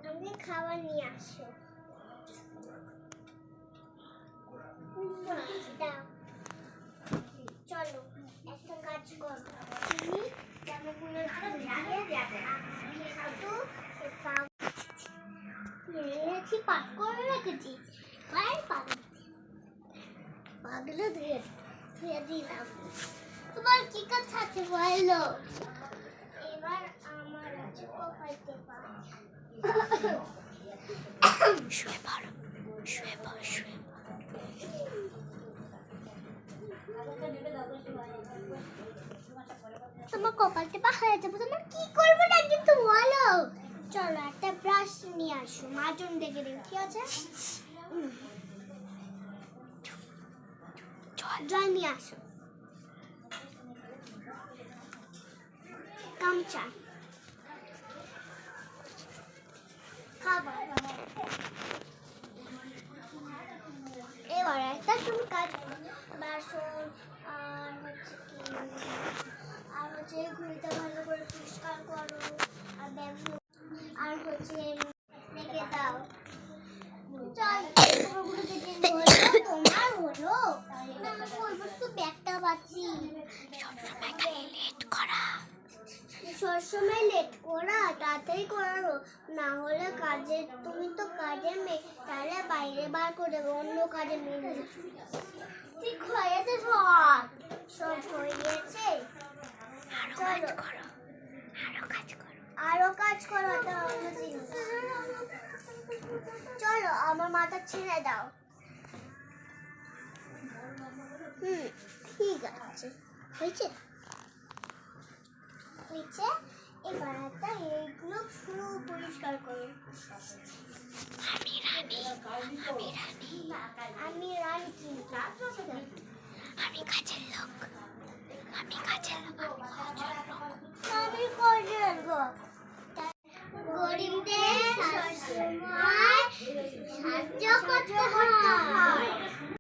তুমি খাবার নিয়ে আসো। চলো একটা কাজ করো, তুমি জামাগুলো পাক করে রেখেছি, পাগুলো ধুয়ে দিলাম। তোমার কি কাজ আছে বলো? এবার আমার আছে কপাইতে পার। শুয়ে পড়ো, শুয়ে পড়ো, শুয়ে তোমার কপাল টেপা হয়ে যাবে। তোমার কি করবো না কিন্তু বলো। চলো একটা ব্রাশ নিয়ে আসো, মাজন ডেকে দিন, ঠিক আছে? জল নিয়ে আসো, গামছা, খাবার। এবার একটা তুমি কাজ করো, বাসন আর হচ্ছে ঘুড়িটা ভালো করে পরিষ্কার করো, আর ব্যাগ আর হচ্ছে রেখে দাও। চল তোমার হলো না, বলবো তো ব্যাগটা পাচ্ছি। সবসময় লেট করা, তাড়াতাড়ি করারো, না হলে কাজে, তুমি তো কাজের মেয়ে, তাহলে বাইরে বার করে দেবো, অন্য কাজে মেয়ে। ঠিক হয়েছে, সব হয়ে গেছে। আরো কাজ করো, চলো আমার মাথা ছেড়ে দাও। ঠিক আছে, হয়েছে। এবার একটা এইগুলো পুরো পরিষ্কার করো। আমি রানী কিন্তু আমি কাজের লোক, আমি কাজের লোক। গরিবদের সবসময় সাহায্য করতে হয়।